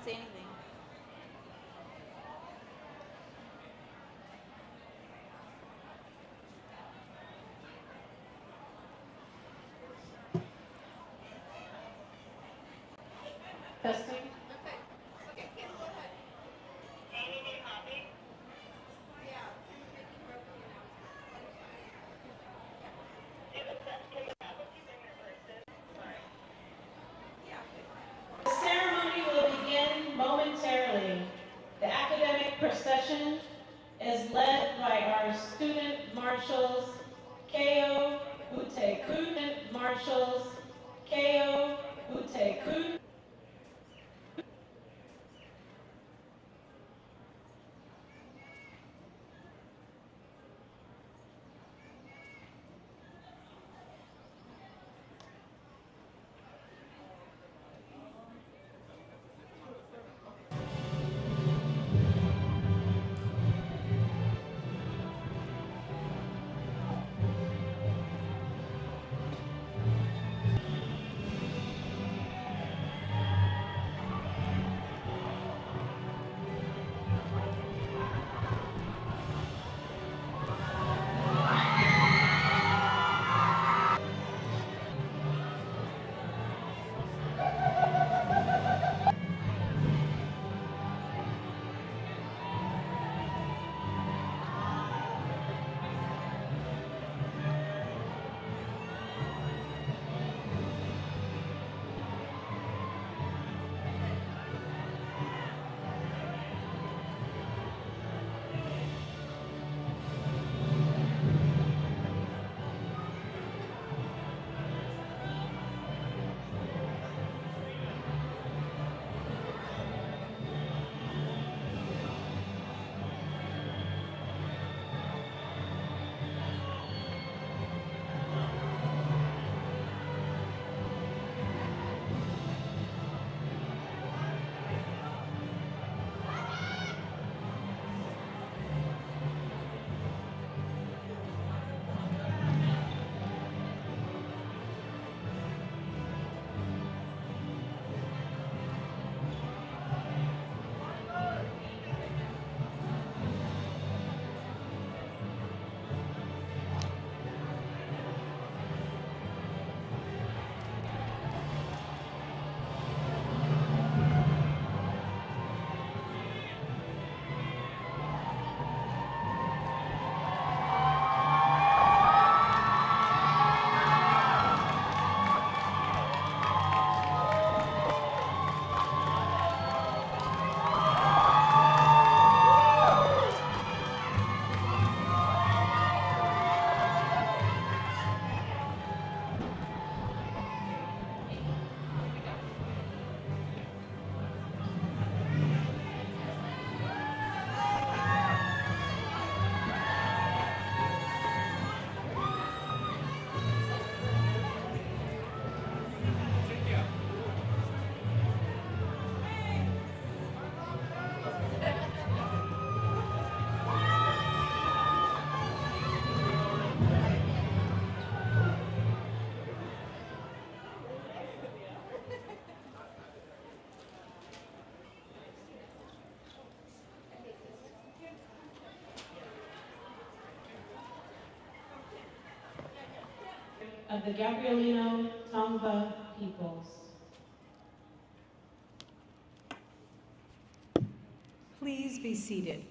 don't say anything. Testing. Okay, Kim, go ahead. Anything happening? Yeah, she's making her opening announcement. Can the faculty bring their person? Sorry. The ceremony will begin momentarily. The academic procession is led by our student marshals, Ko Utekun, marshals, Ko Utekun. Of the Gabrielino Tongva peoples. Please be seated.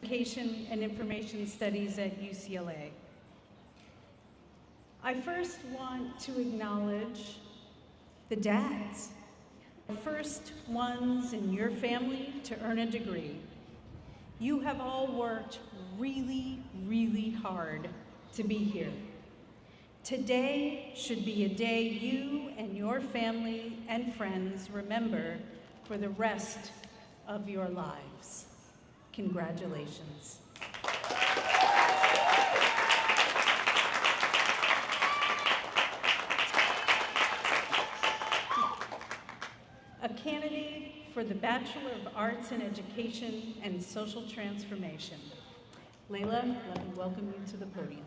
Education and Information Studies at UCLA. I first want to acknowledge the dads, the first ones in your family to earn a degree. You have all worked really, really hard to be here. Today should be a day you and your family and friends remember for the rest of your lives. Congratulations. A candidate for the Bachelor of Arts in Education and Social Transformation. Layla, let me welcome you to the podium.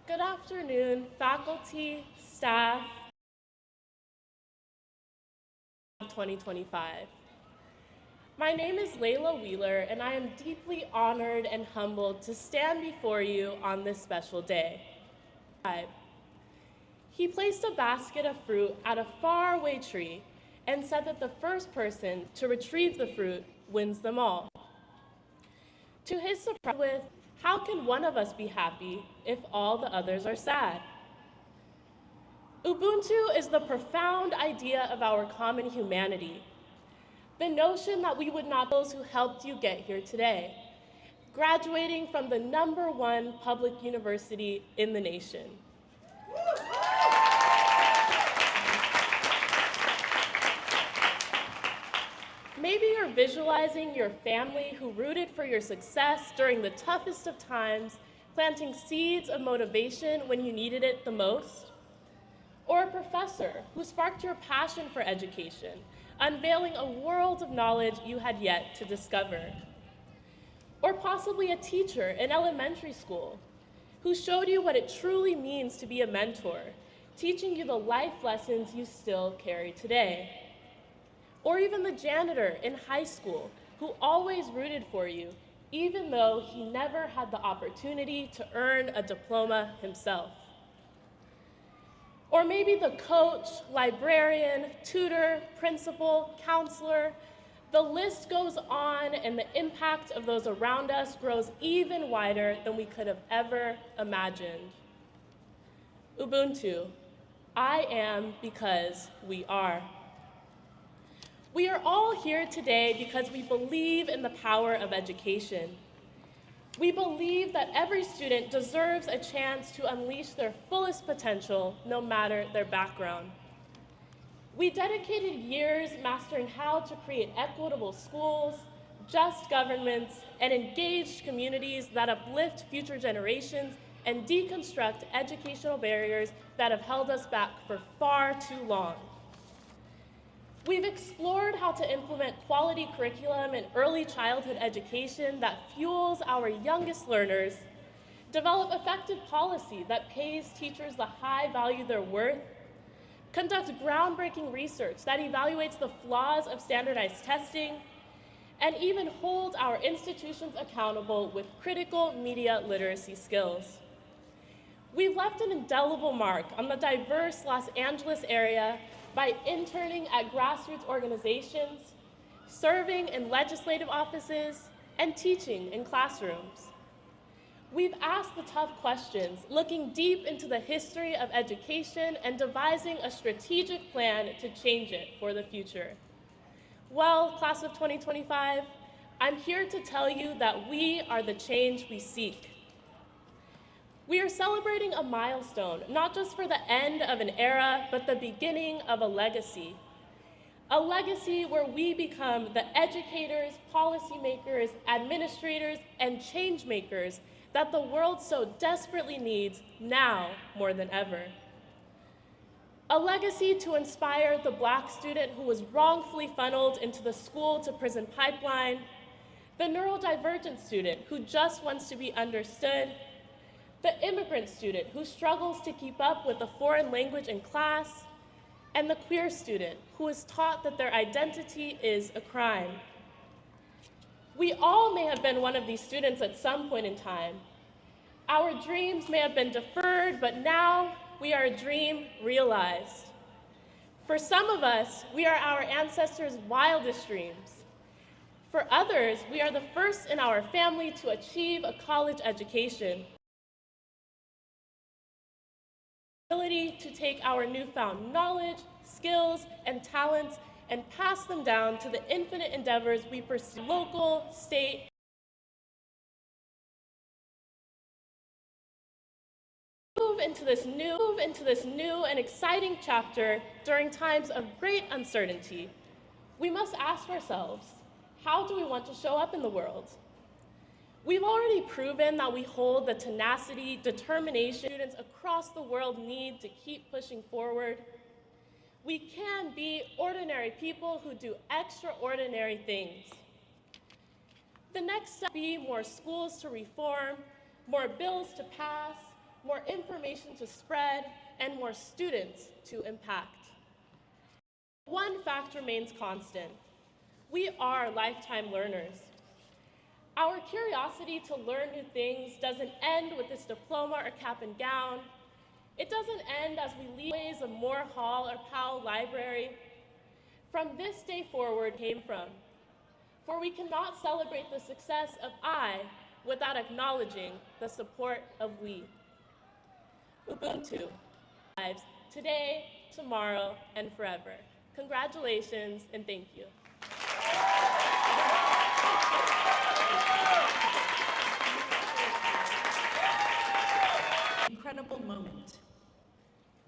Good afternoon. faculty, staff, 2025. My name is Layla Wheeler, and I am deeply honored and humbled to stand before you on this special day. He placed a basket of fruit at a faraway tree and said that the first person to retrieve the fruit wins them all. To his surprise, how can one of us be happy if all the others are sad? Ubuntu is the profound idea of our common humanity, the notion that we would not those who helped you get here today, graduating from the #1 public university in the nation. Maybe you're visualizing your family who rooted for your success during the toughest of times, planting seeds of motivation when you needed it the most. Or a professor who sparked your passion for education, unveiling a world of knowledge you had yet to discover. Or possibly a teacher in elementary school who showed you what it truly means to be a mentor, teaching you the life lessons you still carry today. Or even the janitor in high school who always rooted for you, even though he never had the opportunity to earn a diploma himself. Or maybe the coach, librarian, tutor, principal, counselor. The list goes on, and the impact of those around us grows even wider than we could have ever imagined. Ubuntu, I am because we are. We are all here today because we believe in the power of education. We believe that every student deserves a chance to unleash their fullest potential, no matter their background. We dedicated years mastering how to create equitable schools, just governments, and engaged communities that uplift future generations and deconstruct educational barriers that have held us back for far too long. We've explored how to implement quality curriculum in early childhood education that fuels our youngest learners, develop effective policy that pays teachers the high value they're worth, conduct groundbreaking research that evaluates the flaws of standardized testing, and even hold our institutions accountable with critical media literacy skills. We've left an indelible mark on the diverse Los Angeles area by interning at grassroots organizations, serving in legislative offices, and teaching in classrooms. We've asked the tough questions, looking deep into the history of education and devising a strategic plan to change it for the future. Well, class of 2025, I'm here to tell you that we are the change we seek. We are celebrating a milestone, not just for the end of an era, but the beginning of a legacy. A legacy where we become the educators, policymakers, administrators, and change makers that the world so desperately needs now more than ever. A legacy to inspire the Black student who was wrongfully funneled into the school-to-prison pipeline, the neurodivergent student who just wants to be understood, the immigrant student who struggles to keep up with a foreign language in class, and the queer student who is taught that their identity is a crime. We all may have been one of these students at some point in time. Our dreams may have been deferred, but now we are a dream realized. For some of us, we are our ancestors' wildest dreams. For others, we are the first in our family to achieve a college education. Ability to take our newfound knowledge, skills, and talents and pass them down to the infinite endeavors we pursue local, state, move into this new and exciting chapter during times of great uncertainty. We must ask ourselves, how do we want to show up in the world? We've already proven that we hold the tenacity, determination students across the world need to keep pushing forward. We can be ordinary people who do extraordinary things. The next step will be more schools to reform, more bills to pass, more information to spread, and more students to impact. One fact remains constant. We are lifetime learners. Our curiosity to learn new things doesn't end with this diploma or cap and gown. It doesn't end as we leave ways of Moore Hall or Powell Library. From this day forward came from. For we cannot celebrate the success of I without acknowledging the support of we. Ubuntu, lives today, tomorrow, and forever. Congratulations and thank you. Incredible moment,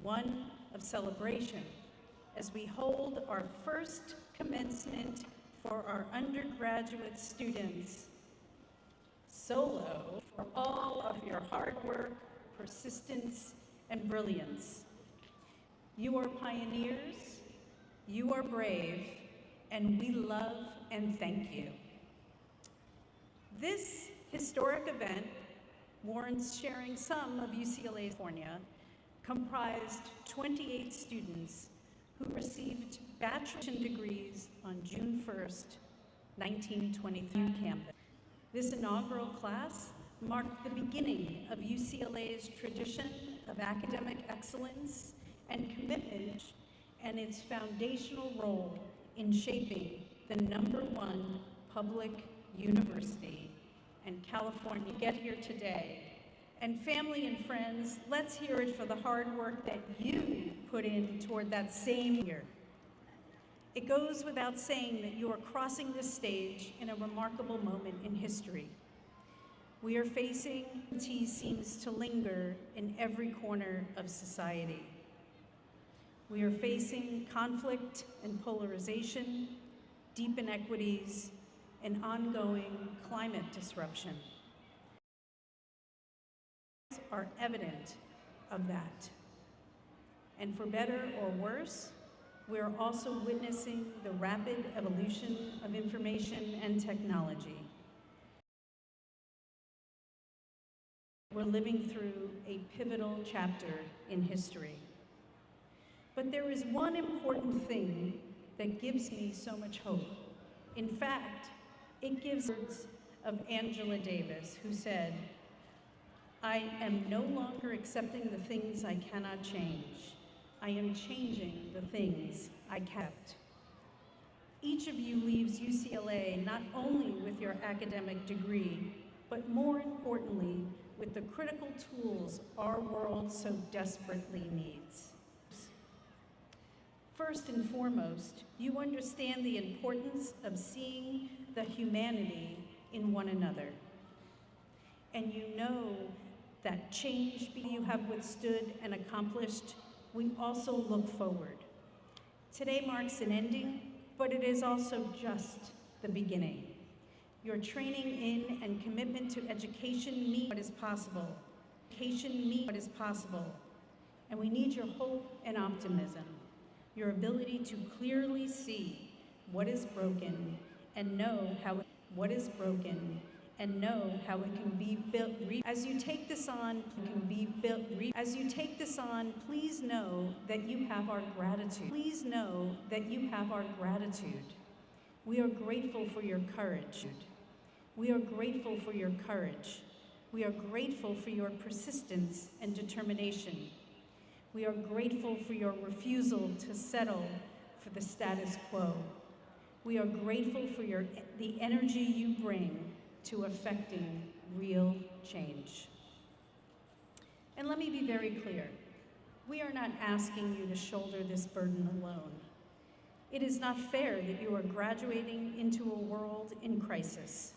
one of celebration, as we hold our first commencement for our undergraduate students, solo for all of your hard work, persistence, and brilliance. You are pioneers, you are brave, and we love and thank you. This historic event warrants sharing some of UCLA California, comprised 28 students who received bachelor's degrees on June 1st, 1923 campus. This inaugural class marked the beginning of UCLA's tradition of academic excellence and commitment, and its foundational role in shaping the #1 public university in California. Get here today. And family and friends, let's hear it for the hard work that you put in toward that same year. It goes without saying that you are crossing this stage in a remarkable moment in history. We are facing what seems to linger in every corner of society. We are facing conflict and polarization, deep inequities, and ongoing climate disruption. Are evident of that. And for better or worse, we are also witnessing the rapid evolution of information and technology. We're living through a pivotal chapter in history. But there is one important thing that gives me so much hope. In fact, it gives words of Angela Davis, who said, "I am no longer accepting the things I cannot change. I am changing the things I kept." Each of you leaves UCLA not only with your academic degree, but more importantly, with the critical tools our world so desperately needs. First and foremost, you understand the importance of seeing the humanity in one another. And you know that change you have withstood and accomplished, we also look forward. Today marks an ending, but it is also just the beginning. Your training in and commitment to education meet what is possible. Education meet what is possible. And we need your hope and optimism, your ability to clearly see what is broken and know how it can be built. As you take this on, As you take this on, please know that you have our gratitude. Please know that you have our gratitude. We are grateful for your courage. We are grateful for your courage. We are grateful for your persistence and determination. We are grateful for your refusal to settle for the status quo. We are grateful for the energy you bring to effecting real change. And let me be very clear. We are not asking you to shoulder this burden alone. It is not fair that you are graduating into a world in crisis,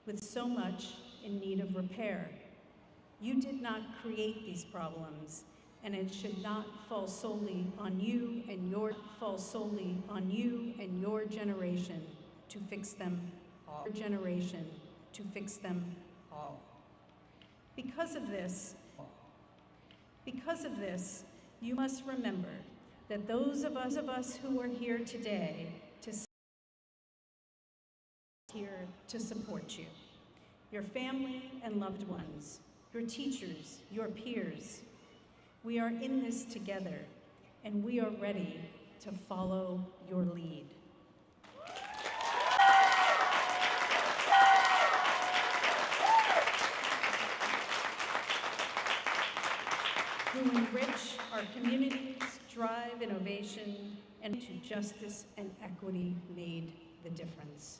with so much in need of repair. You did not create these problems, and it should not fall solely on you and your generation to fix them all. Because of this, you must remember that those of us who are here today to support you, your family and loved ones, your teachers, your peers. We are in this together, and we are ready to follow your lead. Who enrich our communities, drive innovation, and to justice and equity made the difference.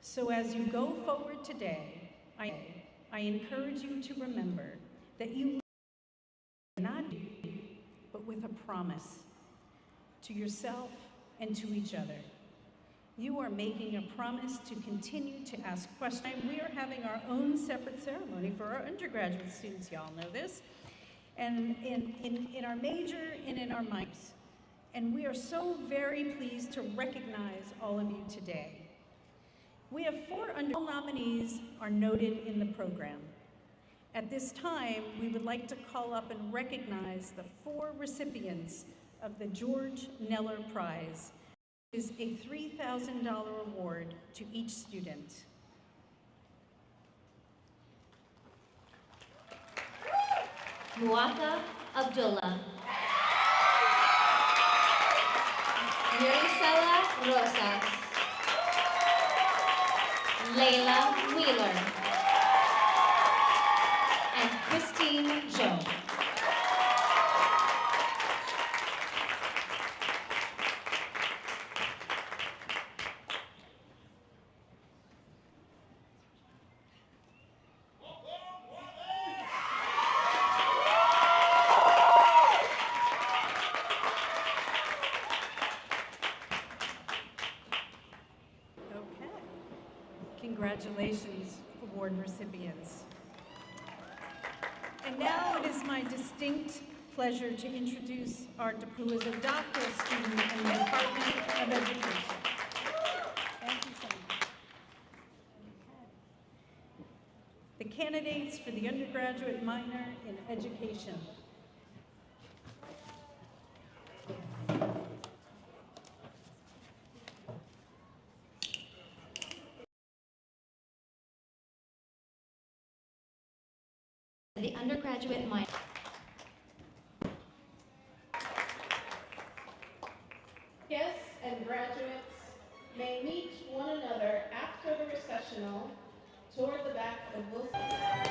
So as you go forward today, I encourage you to remember that you not do, but with a promise to yourself and to each other. You are making a promise to continue to ask questions. We are having our own separate ceremony for our undergraduate students, y'all know this, and in our major and in our minors. And we are so very pleased to recognize all of you today. We have 4 all nominees are noted in the program. At this time, we would like to call up and recognize the 4 recipients of the George Neller Prize, which is a $3,000 award to each student. Muata Abdullah. Yuricela Rosas. Layla Wheeler. And Christine Joe. Congratulations, award recipients. And now it is my distinct pleasure to introduce who is a doctoral student in the Department of Education. Thank you so much. The candidates for the undergraduate minor in education. The undergraduate minor. Guests and graduates may meet one another after the recessional toward the back of Wilson.